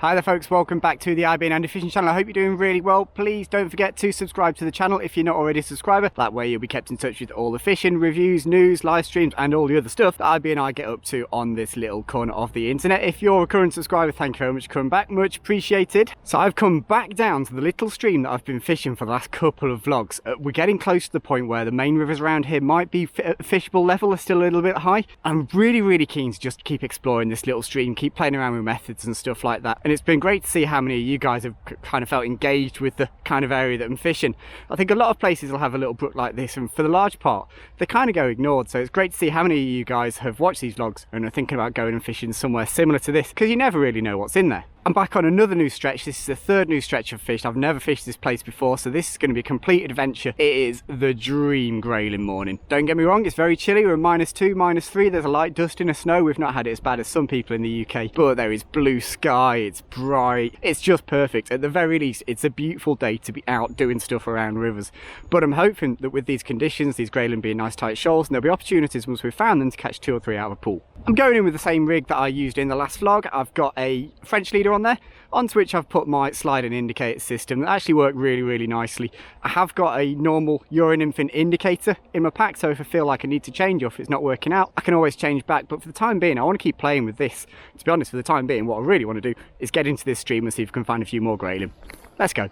Hi there folks, welcome back to the IB and Andy Fishing channel. I hope you're doing really well. Please don't forget to subscribe to the channel if you're not already a subscriber. That way you'll be kept in touch with all the fishing, reviews, news, live streams and all the other stuff that IB and I get up to on this little corner of the internet. If you're a current subscriber, thank you very much for coming back, much appreciated. So I've come back down to the little stream that I've been fishing for the last couple of vlogs. We're getting close to the point where the main rivers around here might be fishable level, are still a little bit high. I'm really keen to just keep exploring this little stream, keep playing around with methods and stuff like that. And it's been great to see how many of you guys have kind of felt engaged with the kind of area that I'm fishing. I think a lot of places will have a little brook like this, and for the large part they kind of go ignored, so it's great to see how many of you guys have watched these vlogs and are thinking about going and fishing somewhere similar to this, because you never really know what's in there. I'm back on another new stretch. This is the third new stretch I've fished. I've never fished this place before, so this is going to be a complete adventure. It is the dream Grayling morning. Don't get me wrong, it's very chilly. We're -2, -3. There's a light dusting of snow. We've not had it as bad as some people in the UK, but there is blue sky, it's bright, it's just perfect. At the very least, it's a beautiful day to be out doing stuff around rivers. But I'm hoping that with these conditions, these Grayling being nice tight shoals, and there'll be opportunities once we've found them to catch 2 or 3 out of a pool. I'm going in with the same rig that I used in the last vlog. I've got a French leader on there, onto which I've put my slide and indicator system that actually worked really nicely. I have got a normal Nymphing indicator in my pack, so if I feel like I need to change or if it's not working out, I can always change back. But for the time being, I want to keep playing with this. To be honest, for the time being, what I really want to do is get into this stream and see if I can find a few more Grayling. Let's go.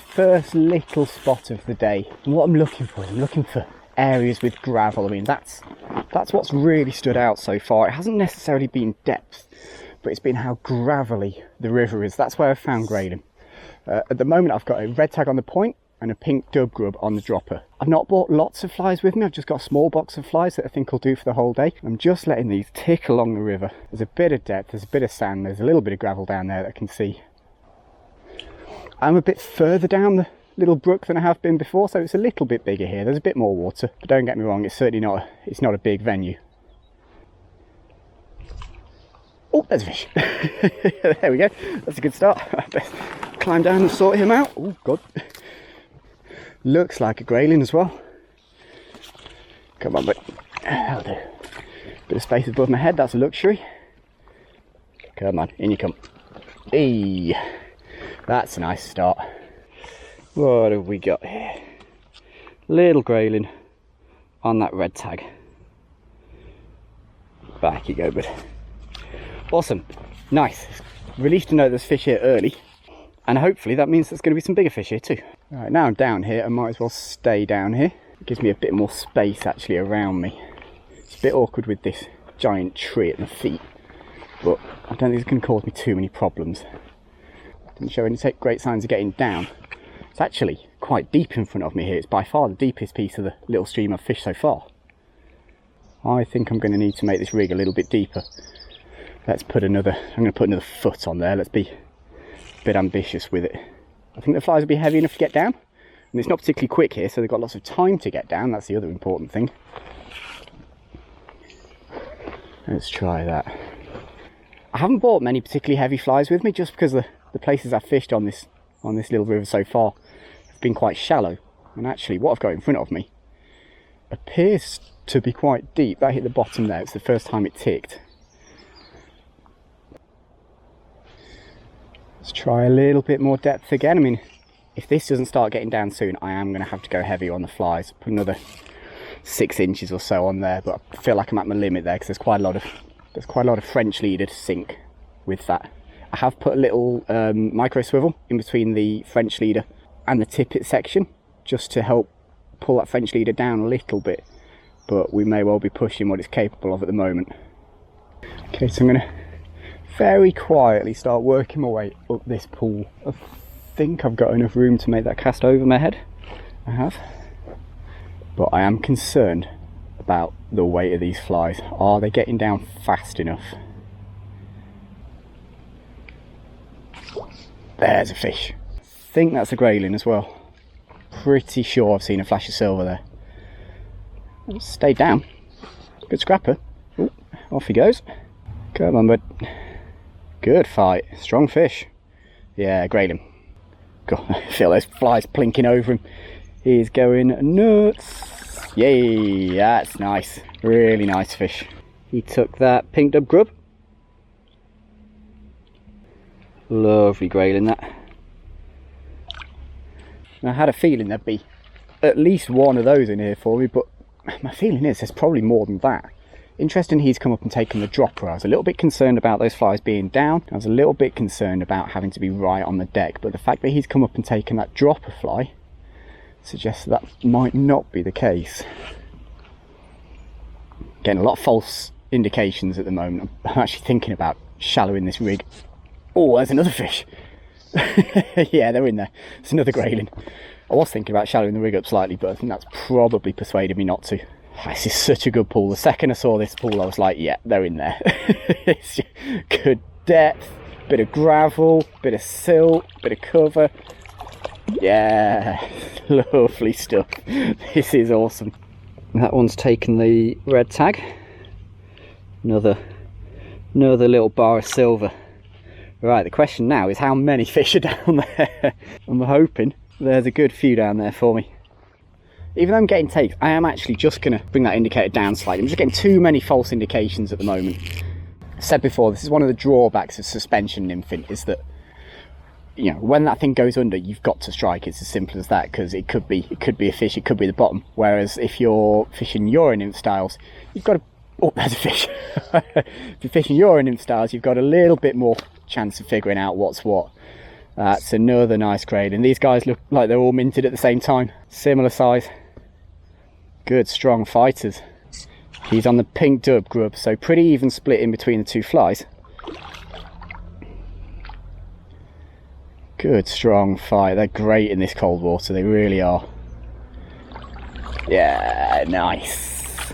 First little spot of the day, and what I'm looking for is I'm looking for areas with gravel. I mean, that's what's really stood out so far. It hasn't necessarily been depth, but it's been how gravelly the river is. That's where I've found Grayling. At the moment I've got a red tag on the point and a pink dub grub on the dropper. I've not brought lots of flies with me, I've just got a small box of flies that I think will do for the whole day. I'm just letting these tick along the river. There's a bit of depth, there's a bit of sand, there's a little bit of gravel down there that I can see. I'm a bit further down the little brook than I have been before, so it's a little bit bigger here. There's a bit more water, but don't get me wrong, it's certainly not a big venue. Oh, there's a fish. There we go. That's a good start. Best climb down and sort him out. Oh, God. Looks like a Grayling as well. Come on, but that'll do. Bit of space above my head, that's a luxury. Come on, in you come. Hey, that's a nice start. What have we got here? Little Grayling on that red tag. Back you go, bud. Awesome, nice. Relieved to know there's fish here early, and hopefully that means there's going to be some bigger fish here too. Alright, now I'm down here, I might as well stay down here. It gives me a bit more space actually around me. It's a bit awkward with this giant tree at my feet, but I don't think it's going to cause me too many problems. Didn't show any great signs of getting down. It's actually quite deep in front of me here. It's by far the deepest piece of the little stream I've fished so far. I think I'm going to need to make this rig a little bit deeper. Let's put I'm going to put another foot on there. Let's be a bit ambitious with it. I think the flies will be heavy enough to get down. And it's not particularly quick here, so they've got lots of time to get down. That's the other important thing. Let's try that. I haven't brought many particularly heavy flies with me, just because the places I've fished on this little river so far have been quite shallow. And actually, what I've got in front of me appears to be quite deep. That hit the bottom there. It's the first time it ticked. Let's try a little bit more depth again. I mean, if this doesn't start getting down soon, I am going to have to go heavy on the flies. Put another 6 inches or so on there, but I feel like I'm at my limit there because there's quite a lot of French leader to sink with that. I have put a little micro swivel in between the French leader and the tippet section, just to help pull that French leader down a little bit, but we may well be pushing what it's capable of at the moment. Okay, so I'm going to very quietly start working my way up this pool. I think I've got enough room to make that cast over my head. I have. But I am concerned about the weight of these flies. Are they getting down fast enough? There's a fish. I think that's a Grayling as well. Pretty sure I've seen a flash of silver there. Stay down. Good scrapper. Ooh, off he goes. Come on, bud. Good fight. Strong fish. Yeah, Grayling. God, I feel those flies plinking over him. He's going nuts. Yay, that's nice. Really nice fish. He took that pink dub grub. Lovely grayling that. And I had a feeling there'd be at least one of those in here for me, but my feeling is there's probably more than that. Interesting he's come up and taken the dropper. I was a little bit concerned about those flies being down. I was a little bit concerned about having to be right on the deck, but the fact that he's come up and taken that dropper fly suggests that might not be the case. Getting a lot of false indications at the moment. I'm actually thinking about shallowing this rig. Oh, there's another fish. Yeah, they're in there. It's another grayling. I was thinking about shallowing the rig up slightly, but I think that's probably persuaded me not to. This is such a good pool. The second I saw this pool, I was like, yeah, they're in there. It's good depth, bit of gravel, bit of silt, bit of cover. Yeah, lovely stuff. This is awesome. That one's taken the red tag. Another little bar of silver. Right, the question now is how many fish are down there? I'm hoping there's a good few down there for me. Even though I'm getting takes, I am actually just going to bring that indicator down slightly. I'm just getting too many false indications at the moment. I said before, this is one of the drawbacks of suspension nymphing, is that, you know, when that thing goes under, you've got to strike. It's as simple as that, because it could be a fish, it could be the bottom. Whereas if you're fishing Euro nymph styles, you've got to... Oh, there's a fish. If you're fishing Euro nymph styles, you've got a little bit more chance of figuring out what's what. That's another nice grade, and these guys look like they're all minted at the same time. Similar size. Good, strong fighters. He's on the pink dub grub, so pretty even split in between the two flies. Good, strong fight. They're great in this cold water, they really are. Yeah, nice.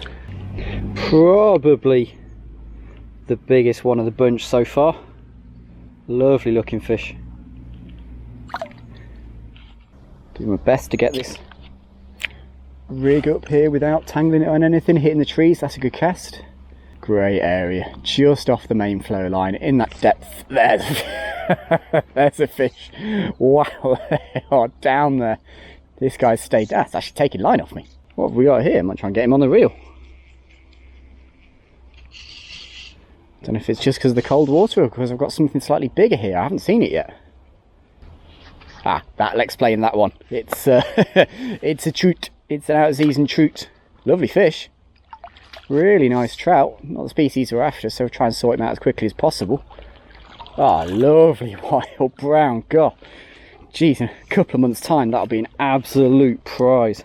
Probably the biggest one of the bunch so far. Lovely looking fish. Doing my best to get this rig up here without tangling it on anything, hitting the trees. That's a good cast. Great area, just off the main flow line, in that depth. There's a fish. Wow, they are down there. This guy's stayed. That's actually taking line off me. What have we got here? I might try and get him on the reel. Don't know if it's just because of the cold water or because I've got something slightly bigger here. I haven't seen it yet. Ah, that'll explain that one. It's it's a trout. It's an out-of-season trout. Lovely fish. Really nice trout. Not the species we're after, so we'll try and sort him out as quickly as possible. Ah, lovely wild brown. God, geez, in a couple of months' time, that'll be an absolute prize.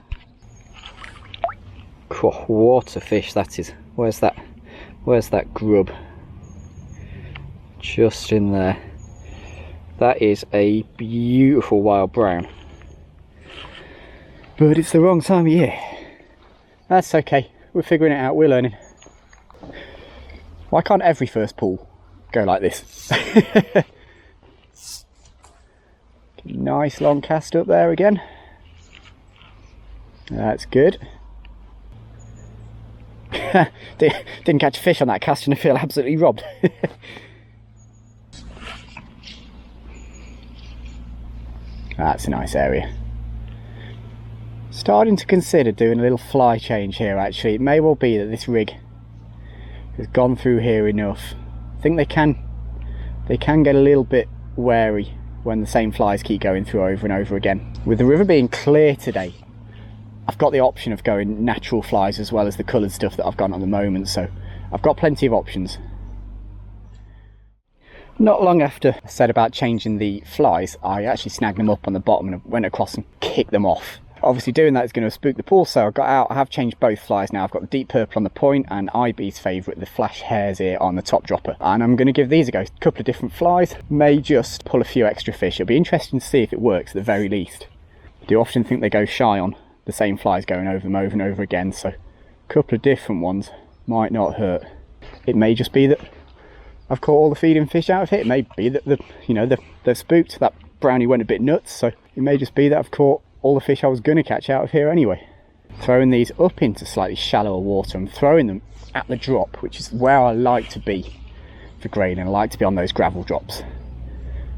Oh, what a fish that is. Where's that grub? Just in there. That is a beautiful wild brown. But it's the wrong time of year. That's okay, we're figuring it out, we're learning. Why can't every first pool go like this? Nice long cast up there again. That's good. Didn't catch a fish on that cast and I feel absolutely robbed. That's a nice area. Starting to consider doing a little fly change here actually. It may well be that this rig has gone through here enough. I think they can get a little bit wary when the same flies keep going through over and over again. With the river being clear today, I've got the option of going natural flies as well as the coloured stuff that I've got at the moment, so I've got plenty of options. Not long after I said about changing the flies, I actually snagged them up on the bottom and went across and kicked them off. Obviously doing that is going to spook the pool, so I got out. I have changed both flies now. I've got the deep purple on the point and IB's favourite, the flash hare's ear on the top dropper. And I'm going to give these a go. A couple of different flies, may just pull a few extra fish. It'll be interesting to see if it works at the very least. I do often think they go shy on the same flies going over them over and over again, so a couple of different ones might not hurt. It may just be that I've caught all the feeding fish out of it. It may be that they're spooked. That brownie went a bit nuts, so it may just be that I've caught all the fish I was going to catch out of here anyway. Throwing these up into slightly shallower water and throwing them at the drop, which is where I like to be for grayling. I like to be on those gravel drops.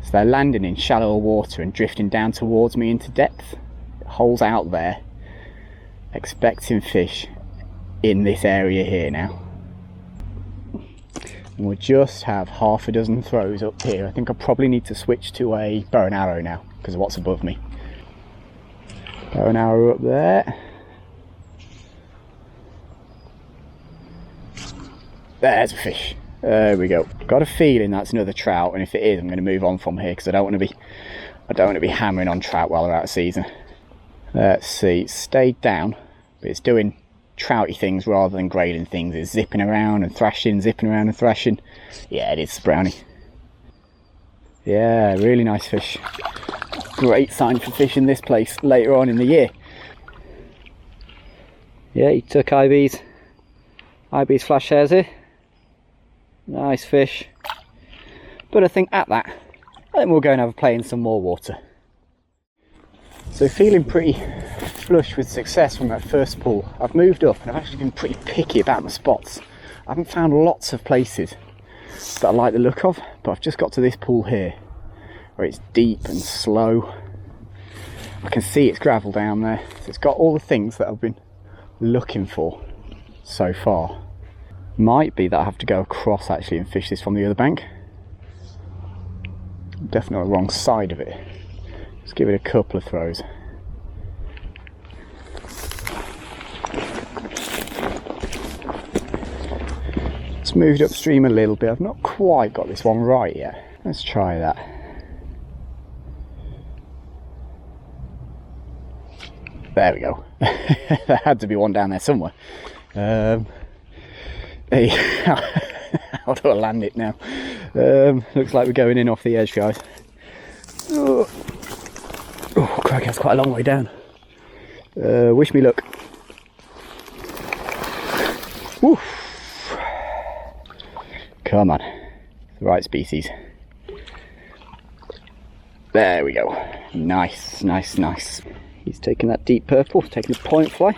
So they're landing in shallower water and drifting down towards me into depth. Holes out there, expecting fish in this area here now. And we'll just have half a dozen throws up here. I think I probably need to switch to a bow and arrow now because of what's above me. Bow and arrow up there. There's a fish. There we go. Got a feeling that's another trout, and if it is, I'm going to move on from here because I don't want to be hammering on trout while they're out of season. Let's see. It's stayed down, but it's doing trouty things rather than grayling things. It's zipping around and thrashing, zipping around and thrashing. Yeah, it is the brownie. Yeah, really nice fish. Great sign for fish in this place later on in the year. Yeah, he took IB's flash hairs here. Nice fish. But I think at that, I think we'll go and have a play in some more water. So feeling pretty flush with success from that first pool. I've moved up and I've actually been pretty picky about my spots. I haven't found lots of places that I like the look of, but I've just got to this pool here where it's deep and slow. I can see it's gravel down there, so it's got all the things that I've been looking for so far. Might be that I have to go across actually and fish this from the other bank. Definitely on the wrong side of it. Let's give it a couple of throws. It's moved upstream a little bit. I've not quite got this one right yet. Let's try that. There we go. There had to be one down there somewhere. Hey, how do I land it now? Looks like we're going in off the edge, guys. Oh, crikey, that's quite a long way down. Wish me luck. Woo. Come on, the right species. There we go. Nice, nice, nice. He's taking that deep purple, taking a point fly.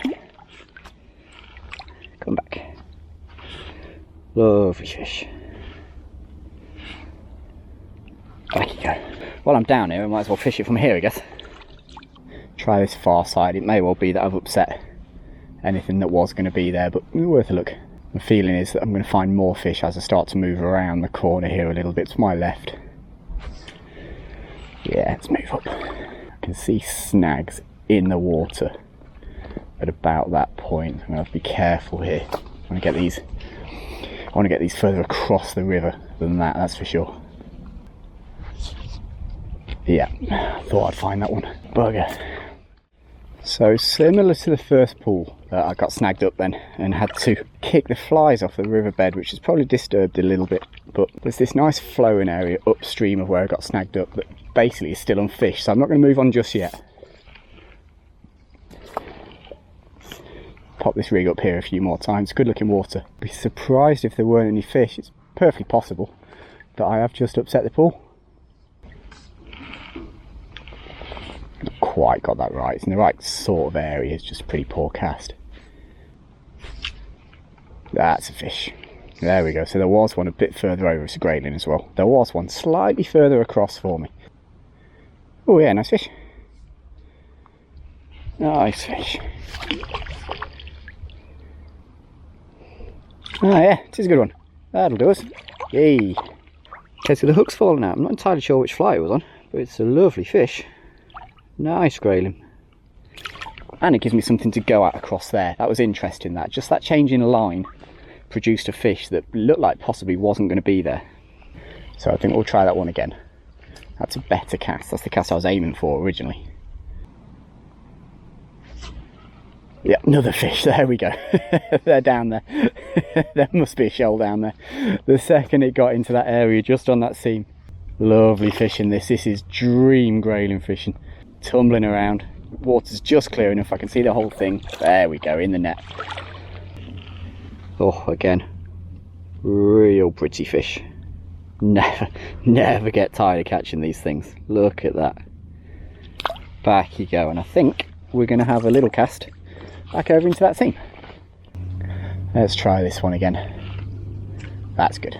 Come back. Lovely fish. Back you go. While I'm down here, I might as well fish it from here, I guess. Try this far side. It may well be that I've upset anything that was going to be there, but worth a look. The feeling is that I'm going to find more fish as I start to move around the corner here a little bit to my left. Yeah, let's move up. I can see snags in the water at about that point. I'm going to have to be careful here. I want to get these further across the river than that, that's for sure. Yeah, thought I'd find that one. Bugger. So similar to the first pool, I got snagged up then and had to kick the flies off the riverbed, which has probably disturbed a little bit, but there's this nice flowing area upstream of where I got snagged up that basically is still unfished, so I'm not going to move on just yet. Pop this rig up here a few more times. Good looking water. Be surprised if there weren't any fish. It's perfectly possible that I have just upset the pool. Not quite got that right. It's in the right sort of area. It's just a pretty poor cast. That's a fish. There we go. So there was one a bit further over. It's a grayling as well. There was one slightly further across for me. Oh yeah, nice fish. Nice fish. Oh yeah, it is a good one. That'll do us. Yay. Okay, so the hook's fallen out. I'm not entirely sure which fly it was on, but it's a lovely fish. Nice grayling. And it gives me something to go at across there. That was interesting, that. Just that change in line produced a fish that looked like possibly wasn't going to be there. So I think we'll try that one again. That's a better cast. That's the cast I was aiming for originally. Yeah, another fish. There we go. They're down there. There must be a shoal down there. The second it got into that area, just on that seam. Lovely fishing this. This is dream grayling fishing. Tumbling around. Water's just clear enough. I can see the whole thing. There we go, in the net. Oh, again. Real pretty fish. Never get tired of catching these things. Look at that. Back you go. And I think we're going to have a little cast back over into that seam. Let's try this one again. That's good.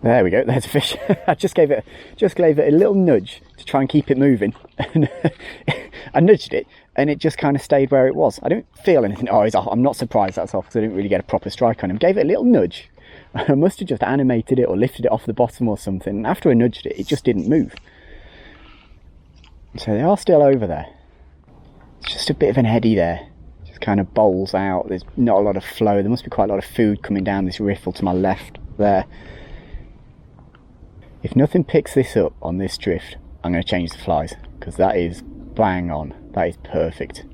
There we go, there's a fish. I just gave it a little nudge to try and keep it moving. And I nudged it and it just kind of stayed where it was. I don't feel anything. Oh, I'm not surprised that's off, because I didn't really get a proper strike on him. Gave it a little nudge. I must have just animated it or lifted it off the bottom or something. And after I nudged it, it just didn't move. So they are still over there. It's just a bit of an eddy there. Just kind of bowls out. There's not a lot of flow. There must be quite a lot of food coming down this riffle to my left there. If nothing picks this up on this drift, I'm going to change the flies, because that is bang on. That is perfect.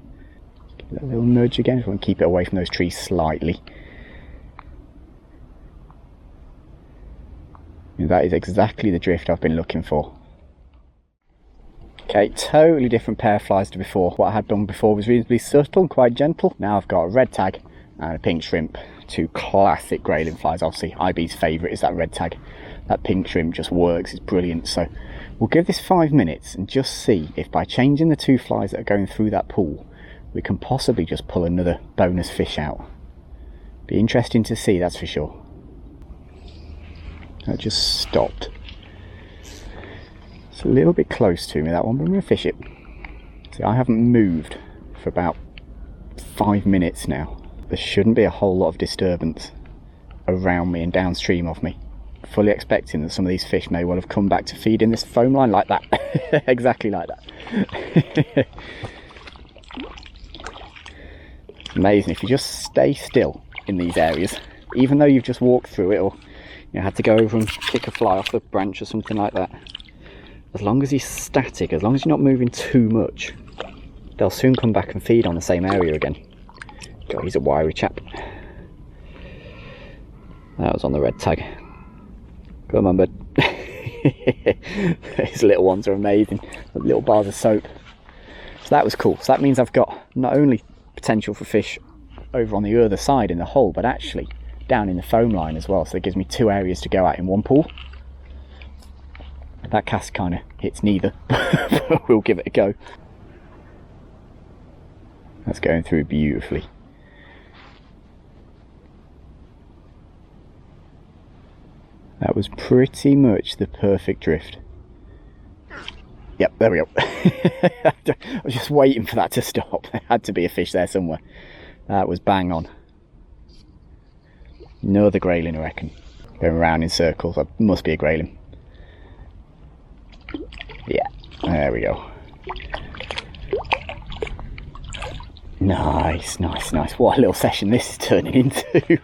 Give that little nudge again. Just want to keep it away from those trees slightly. And that is exactly the drift I've been looking for. Okay, totally different pair of flies to before. What I had done before was reasonably subtle and quite gentle. Now I've got a red tag and a pink shrimp. Two classic Grayling flies. Obviously, IB's favourite is that red tag. That pink shrimp just works, it's brilliant. So we'll give this 5 minutes and just see if by changing the two flies that are going through that pool, we can possibly just pull another bonus fish out. Be interesting to see, that's for sure. That just stopped. It's a little bit close to me, that one, but I'm going to fish it. See, I haven't moved for about 5 minutes now. There shouldn't be a whole lot of disturbance around me and downstream of me. Fully expecting that some of these fish may well have come back to feed in this foam line like that. Exactly like that. Amazing if you just stay still in these areas, even though you've just walked through it, or you had to go over and kick a fly off the branch or something like that. As long as he's static, as long as you're not moving too much, they'll soon come back and feed on the same area again. God, he's a wiry chap. That was on the red tag. Come on, bud. These little ones are amazing. The little bars of soap. So that was cool. So that means I've got not only potential for fish over on the other side in the hole, but actually down in the foam line as well. So it gives me two areas to go at in one pool. That cast kind of hits neither, but we'll give it a go. That's going through beautifully. That was pretty much the perfect drift. Yep, there we go. I was just waiting for that to stop. There had to be a fish there somewhere. That was bang on. Another Grayling, I reckon. Going around in circles. That must be a Grayling. Yeah, there we go. Nice, nice, nice. What a little session this is turning into.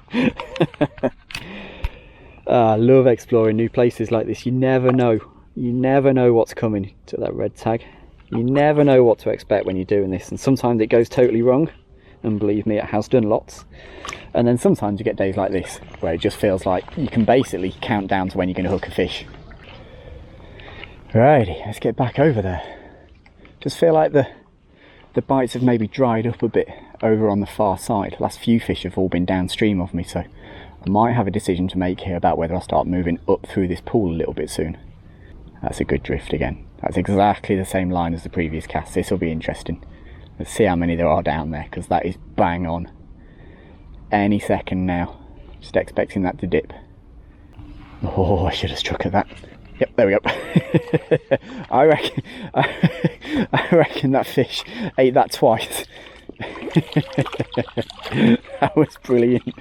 I love exploring new places like this. You never know. You never know what's coming to that red tag. You never know what to expect when you're doing this. And sometimes it goes totally wrong. And believe me, it has done lots. And then sometimes you get days like this, where it just feels like you can basically count down to when you're going to hook a fish. Righty, let's get back over there. Just feel like the bites have maybe dried up a bit over on the far side. The last few fish have all been downstream of me, so I might have a decision to make here about whether I start moving up through this pool a little bit soon. That's a good drift again. That's exactly the same line as the previous cast. This will be interesting. Let's see how many there are down there, because that is bang on. Any second now. Just expecting that to dip. Oh, I should have struck at that. Yep, there we go. I reckon that fish ate that twice. That was brilliant.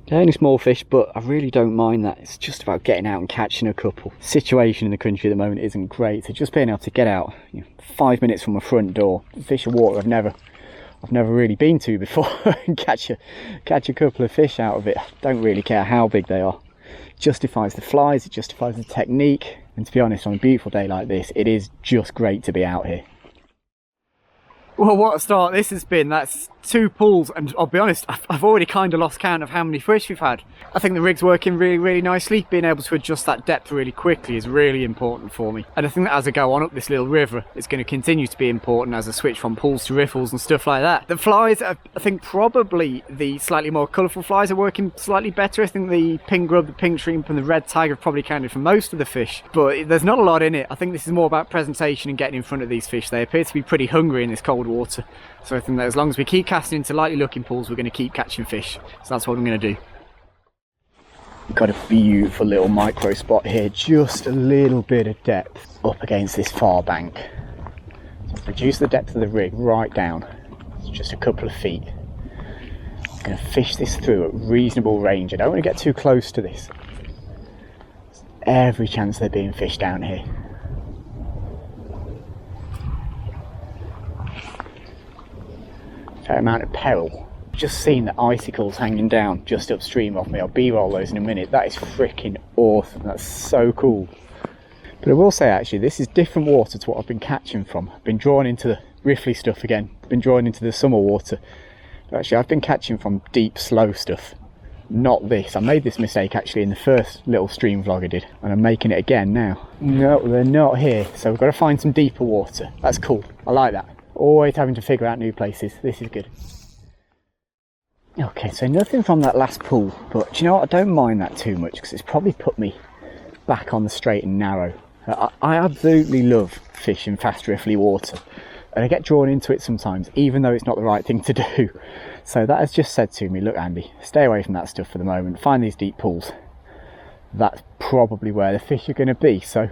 Only small fish, but I really don't mind that. It's just about getting out and catching a couple. The situation in the country at the moment isn't great, so just being able to get out, 5 minutes from my front door, fish a water I've never really been to before, and catch a couple of fish out of it. I don't really care how big they are. It justifies the flies, it justifies the technique, and to be honest, on a beautiful day like this, it is just great to be out here. Well, what a start this has been. That's 2 pulls, and I'll be honest, I've already kind of lost count of how many fish we've had. I think the rig's working really, really nicely. Being able to adjust that depth really quickly is really important for me. And I think that as I go on up this little river, it's going to continue to be important as I switch from pulls to riffles and stuff like that. The flies, I think probably the slightly more colourful flies are working slightly better. I think the pink grub, the pink shrimp and the red tag have probably counted for most of the fish. But there's not a lot in it. I think this is more about presentation and getting in front of these fish. They appear to be pretty hungry in this cold water. So I think that as long as we keep casting into lightly looking pools, we're going to keep catching fish. So that's what I'm going to do. Got a beautiful little micro spot here, just a little bit of depth up against this far bank. reduce the depth of the rig right down. It's just a couple of feet. I'm going to fish this through at reasonable range. I don't want to get too close to this. There's every chance they're being fished down here. Fair amount of peril. Just seen the icicles hanging down just upstream of me. I'll b-roll those in a minute. That is freaking awesome. That's so cool. But I will say actually this is different water to what I've been catching from. I've been drawn into the riffly stuff again. Been drawn into the summer water. But actually I've been catching from deep slow stuff. Not this. I made this mistake actually in the first little stream vlog I did. And I'm making it again now. No, they're not here. So we've got to find some deeper water. That's cool. I like that. Always having to figure out new places. This is good. Okay, so nothing from that last pool, but do you know what, I don't mind that too much because it's probably put me back on the straight and narrow. I absolutely love fish in fast riffly water, and I get drawn into it sometimes even though it's not the right thing to do. So that has just said to me, look Andy, stay away from that stuff for the moment, find these deep pools. That's probably where the fish are going to be, so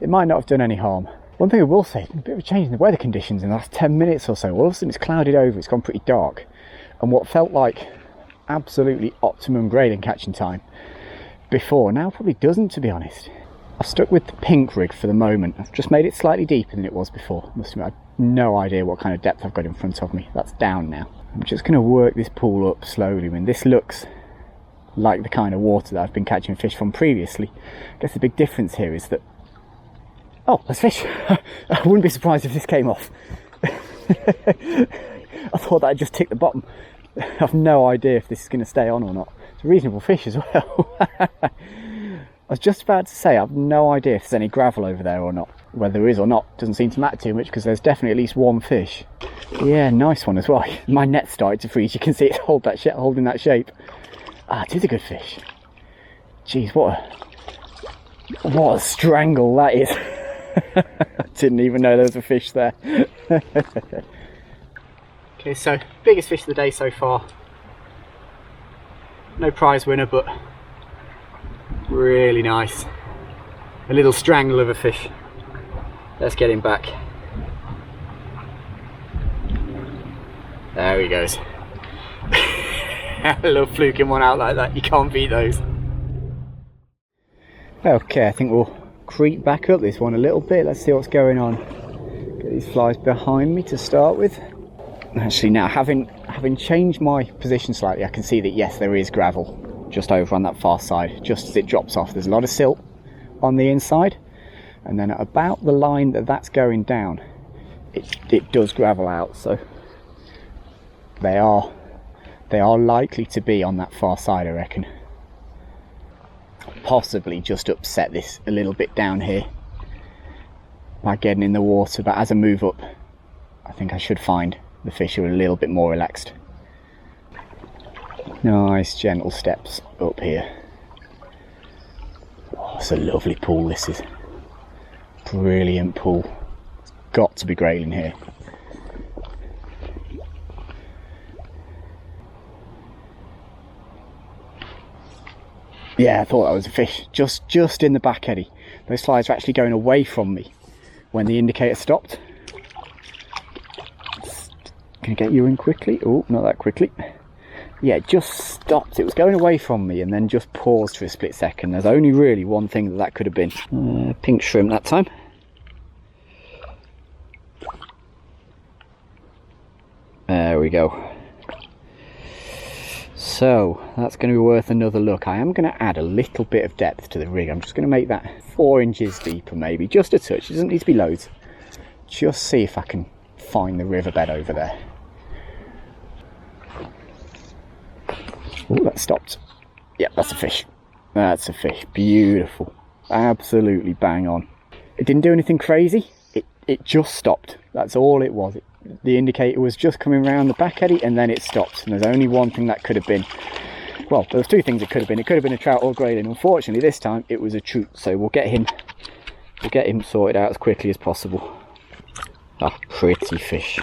it might not have done any harm. One thing I will say, a bit of a change in the weather conditions in the last 10 minutes or so. All of a sudden it's clouded over, it's gone pretty dark. And what felt like absolutely optimum grayling catching time before now probably doesn't, to be honest. I've stuck with the pink rig for the moment. I've just made it slightly deeper than it was before. Must admit, I have no idea what kind of depth I've got in front of me. That's down now. I'm just going to work this pool up slowly. I mean, this looks like the kind of water that I've been catching fish from previously. I guess the big difference here is that... Oh, there's fish! I wouldn't be surprised if this came off. I thought that I'd just tick the bottom. I have no idea if this is going to stay on or not. It's a reasonable fish as well. I was just about to say, I have no idea if there's any gravel over there or not. Whether there is or not doesn't seem to matter too much because there's definitely at least one fish. Yeah, nice one as well. My net started to freeze. You can see it's holding that shape. Ah, it is a good fish. Jeez, what a strangle that is. I didn't even know there was a fish there. Okay, so biggest fish of the day so far. No prize winner, but really nice. A little strangle of a fish. Let's get him back. There he goes. I love fluking one out like that. You can't beat those. Okay, I think we'll creep back up this one a little bit. Let's see what's going on. Get these flies behind me to start with. Actually now, having changed my position slightly, I can see that yes, there is gravel just over on that far side, just as it drops off. There's a lot of silt on the inside, and then at about the line that's going down, it does gravel out, so they are likely to be on that far side, I reckon. Possibly just upset this a little bit down here by getting in the water, but as I move up, I think I should find the fish are a little bit more relaxed. Nice gentle steps up here. Oh, it's a lovely pool, this is. Brilliant pool. It's got to be grayling here. Yeah, I thought that was a fish. Just in the back eddy. Those flies are actually going away from me when the indicator stopped. Can I get you in quickly? Oh, not that quickly. Yeah, it just stopped. It was going away from me and then just paused for a split second. There's only really one thing that could have been. Pink shrimp that time. There we go. So, that's going to be worth another look. I am going to add a little bit of depth to the rig. I'm just going to make that 4 inches deeper maybe. Just a touch. It doesn't need to be loads. Just see if I can find the riverbed over there. Oh, that stopped. Yep, that's a fish. That's a fish. Beautiful. Absolutely bang on. It didn't do anything crazy. It just stopped. That's all it was. The indicator was just coming around the back eddy and then it stopped. And there's only one thing that could have been. Well, there was 2 things it could have been. It could have been a trout or grayling. Unfortunately, this time it was a trout. So we'll get him sorted out as quickly as possible. Ah, pretty fish.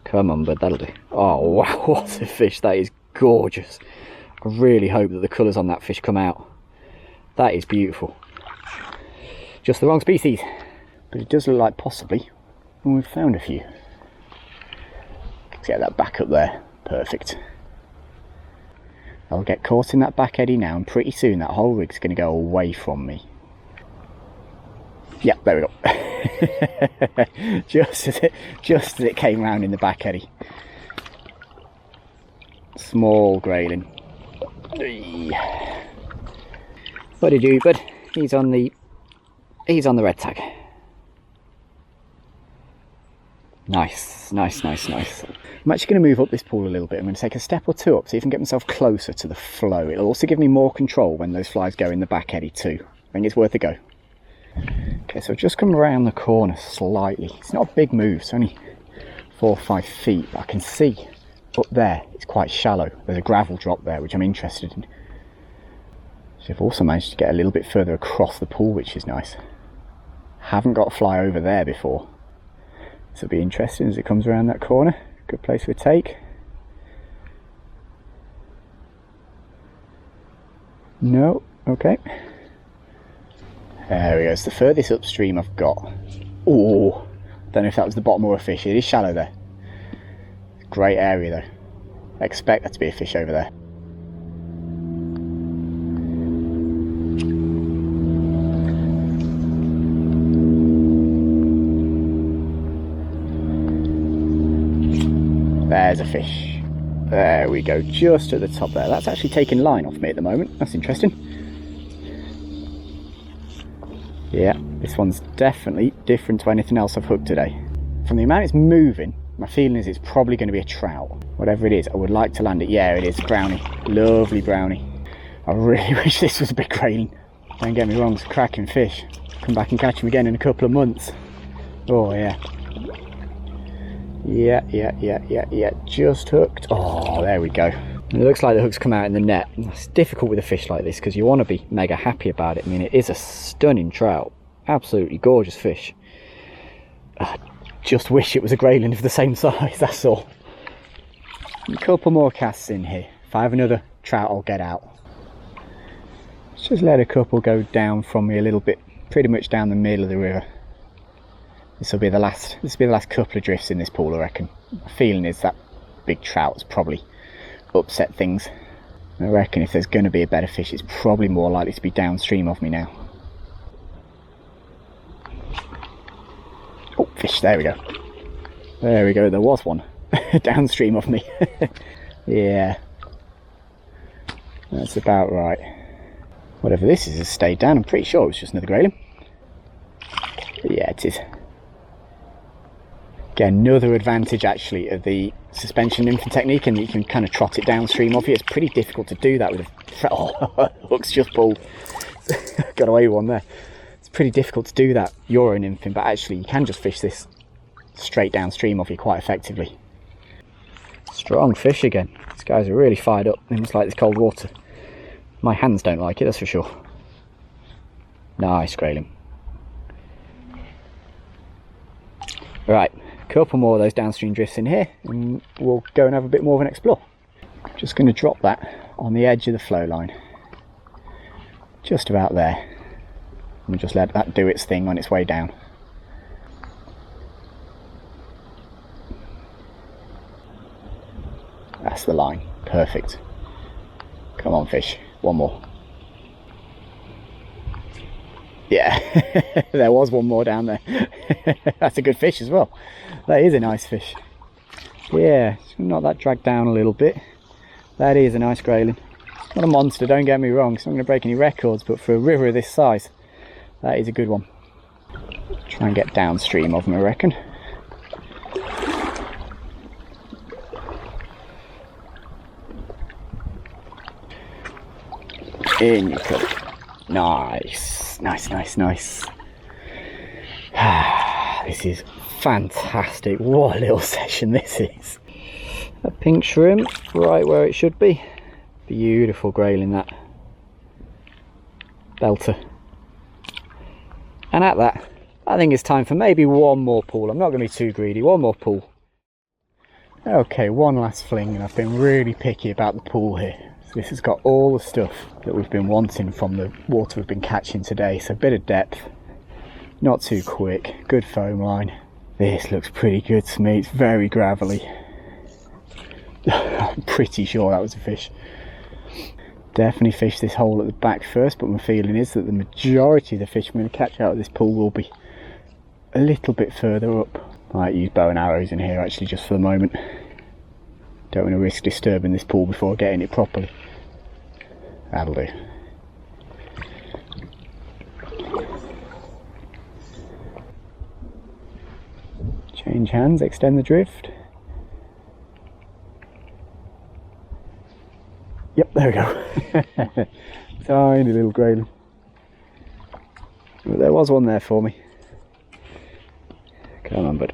Come on, bud, that'll do. Oh, wow, what a fish. That is gorgeous. I really hope that the colours on that fish come out. That is beautiful. Just the wrong species. But it does look like possibly and we've found a few. Let's get that back up there. Perfect. I'll get caught in that back eddy now, and pretty soon that whole rig's going to go away from me. Yep, there we go. just as it came round in the back eddy. Small grayling. What do you do, bud? He's on the red tag. Nice, nice, nice, nice. I'm actually going to move up this pool a little bit. I'm going to take a step or two up, see if I can get myself closer to the flow. It'll also give me more control when those flies go in the back eddy too. I think it's worth a go. Okay, so I've just come around the corner slightly. It's not a big move, it's only 4 or 5 feet, but I can see up there it's quite shallow. There's a gravel drop there, which I'm interested in. So I've also managed to get a little bit further across the pool, which is nice. Haven't got a fly over there before. This will be interesting as it comes around that corner. Good place for a take. No, okay. There we go, it's the furthest upstream I've got. Oh, don't know if that was the bottom or a fish. It is shallow there. Great area though. I expect there to be a fish over there. There's a fish. There we go, just at the top there. That's actually taking line off me at the moment. That's interesting. Yeah, this one's definitely different to anything else I've hooked today. From the amount it's moving, my feeling is it's probably going to be a trout. Whatever it is, I would like to land it. Yeah, it is. Brownie. Lovely brownie. I really wish this was a big grayling. Don't get me wrong, it's a cracking fish. Come back and catch him again in a couple of months. Oh, yeah. Yeah, just hooked. Oh, there we go. It looks like the hook's come out in the net. It's difficult with a fish like this because you want to be mega happy about it. I mean, it is a stunning trout. Absolutely gorgeous fish. I just wish it was a grayling of the same size, that's all. A couple more casts in here. If I have another trout, I'll get out. Let's just let a couple go down from me a little bit, pretty much down the middle of the river. This will be the last couple of drifts in this pool, I reckon. My feeling is that big trout's probably upset things. I reckon if there's going to be a better fish, it's probably more likely to be downstream of me now. Oh, fish, there we go. There we go, there was one downstream of me. Yeah, that's about right. Whatever this is has stayed down. I'm pretty sure it was just another grayling. Yeah, it is. Again, another advantage actually of the suspension nymphing technique, and you can kind of trot it downstream of you. It's pretty difficult to do that with a... Oh, hook's just pulled. Got away with one there. It's pretty difficult to do that Euro nymphing, but actually you can just fish this straight downstream of you quite effectively. Strong fish again. These guys are really fired up. They must like this cold water. My hands don't like it, that's for sure. Nice grayling. Right. Couple more of those downstream drifts in here and we'll go and have a bit more of an explore. Just going to drop that on the edge of the flow line, just about there, and we'll just let that do its thing on its way down. That's the line, perfect. Come on fish, one more. Yeah, there was one more down there. That's a good fish as well. That is a nice fish. Yeah, not that dragged down a little bit. That is a nice grayling. Not a monster, don't get me wrong. It's not going to break any records, but for a river of this size, that is a good one. Try and get downstream of them, I reckon. In you go. Nice, nice, nice, nice. This is fantastic. What a little session this is. A pink shrimp, right where it should be. Beautiful grayling, that. Belter. And at that, I think it's time for maybe one more pull. I'm not going to be too greedy. One more pull. Okay, one last fling, and I've been really picky about the pool here. This has got all the stuff that we've been wanting from the water we've been catching today. So a bit of depth, not too quick, good foam line, This looks pretty good to me. It's very gravelly. I'm pretty sure that was a fish. Definitely fish this hole at the back first, but my feeling is that the majority of the fish I'm going to catch out of this pool will be a little bit further up. I might use bow and arrows in here actually, just for the moment. Don't want to risk disturbing this pool before getting it properly. That'll do. Change hands, extend the drift. Yep, there we go. Tiny little grayling. But there was one there for me. Come on, bud.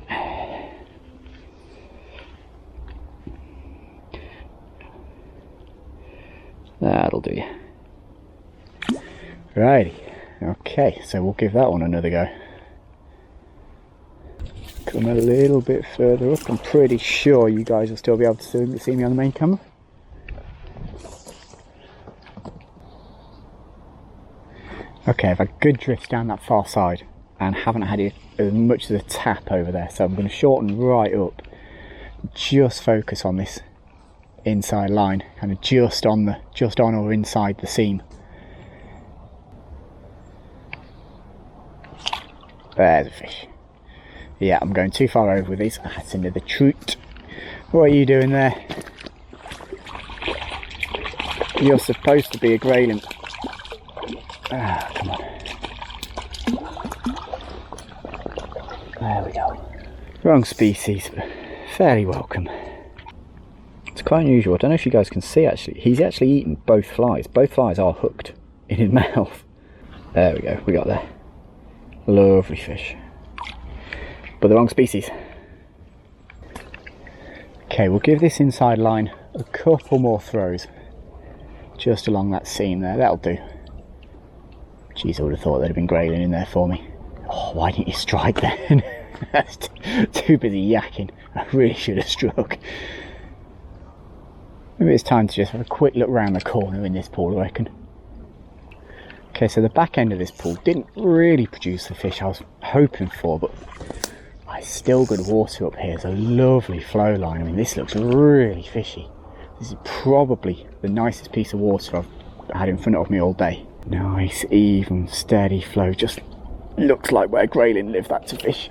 That'll do you. Righty. Okay, so we'll give that one another go. Come a little bit further up. I'm pretty sure you guys will still be able to see me on the main camera. Okay, I've had good drift down that far side and haven't had it as much as a tap over there, so I'm going to shorten right up. Just focus on this inside line, kind of just on or inside the seam. There's a fish. Yeah, I'm going too far over with these. That's another trout. What are you doing there? You're supposed to be a grayling. Ah, come on. There we go. Wrong species, but fairly welcome. It's quite unusual. I don't know if you guys can see actually. He's actually eaten both flies. Both flies are hooked in his mouth. There we go. We got there. Lovely fish. But the wrong species. Okay, we'll give this inside line a couple more throws. Just along that seam there. That'll do. Jeez, I would have thought there'd have been grayling in there for me. Oh, why didn't you strike then? That's too busy yakking. I really should have struck. Maybe it's time to just have a quick look round the corner in this pool, I reckon. Okay, so the back end of this pool didn't really produce the fish I was hoping for, but it's still good water up here. It's a lovely flow line. I mean, this looks really fishy. This is probably the nicest piece of water I've had in front of me all day. Nice, even, steady flow. Just looks like where grayling live. That's a fish.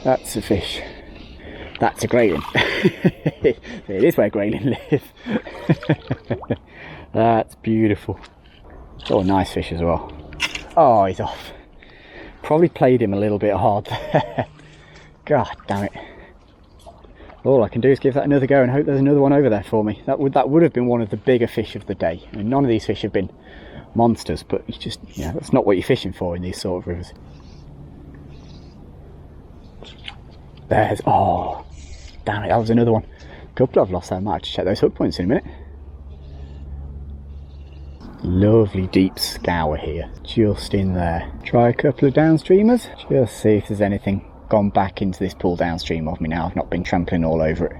That's a fish. That's a grayling. It is where grayling live. That's beautiful. Oh, nice fish as well. Oh, he's off. Probably played him a little bit hard there. God damn it. All I can do is give that another go and hope there's another one over there for me. That would have been one of the bigger fish of the day. I mean, none of these fish have been monsters, but you just, yeah, that's not what you're fishing for in these sort of rivers. There's, oh, damn it, that was another one. A couple I've lost there. I might have to check those hook points in a minute. Lovely deep scour here, just in there. Try a couple of downstreamers, just see if there's anything gone back into this pool downstream of me now. I've not been trampling all over it.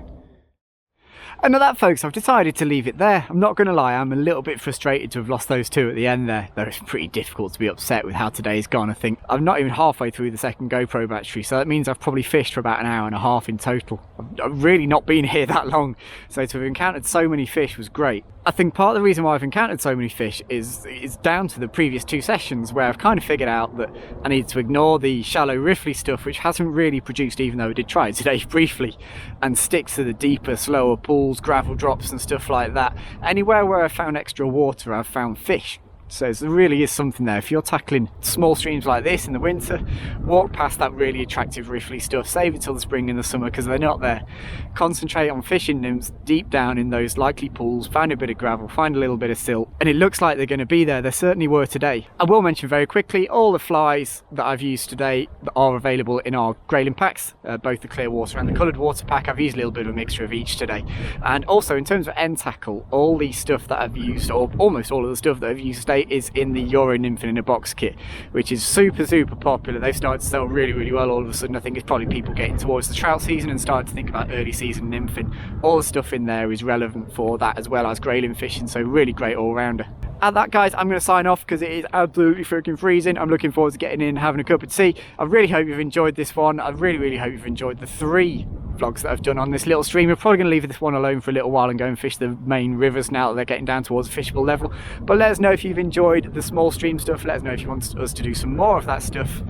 And at that, folks, I've decided to leave it there. I'm not going to lie, I'm a little bit frustrated to have lost those two at the end there. Though it's pretty difficult to be upset with how today's gone. I think I'm not even halfway through the second GoPro battery, so that means I've probably fished for about an hour and a half in total. I've really not been here that long, so to have encountered so many fish was great. I think part of the reason why I've encountered so many fish is down to the previous two sessions, where I've kind of figured out that I need to ignore the shallow riffly stuff, which hasn't really produced, even though I did try it today briefly, and stick to the deeper, slower pools, gravel drops and stuff like that. Anywhere where I've found extra water, I've found fish. So there really is something there. If you're tackling small streams like this in the winter, walk past that really attractive riffly stuff, save it till the spring and the summer because they're not there. Concentrate on fishing nymphs deep down in those likely pools, find a bit of gravel, find a little bit of silt, and it looks like they're going to be there. They certainly were today. I will mention very quickly, all the flies that I've used today are available in our Grayling packs, both the clear water and the coloured water pack. I've used a little bit of a mixture of each today. And also in terms of end tackle, all the stuff that I've used, or almost all of the stuff that I've used today, say, is in the Euro Nymphing in a box kit, which is super popular. They've started to sell really well all of a sudden. I think it's probably people getting towards the trout season and starting to think about early season nymphing. All the stuff in there is relevant for that, as well as grayling fishing, so really great all-rounder. At that, guys, I'm going to sign off because it is absolutely freaking freezing. I'm looking forward to getting in and having a cup of tea. I really hope you've enjoyed this one. I really hope you've enjoyed the 3 vlogs that I've done on this little stream. We're probably going to leave this one alone for a little while and go and fish the main rivers now that they're getting down towards a fishable level. But let us know if you've enjoyed the small stream stuff. Let us know if you want us to do some more of that stuff.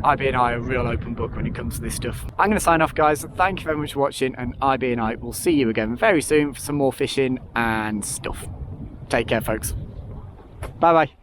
IB and I are a real open book when it comes to this stuff. I'm going to sign off, guys. Thank you very much for watching, and IB and I will see you again very soon for some more fishing and stuff. Take care, folks. Bye bye.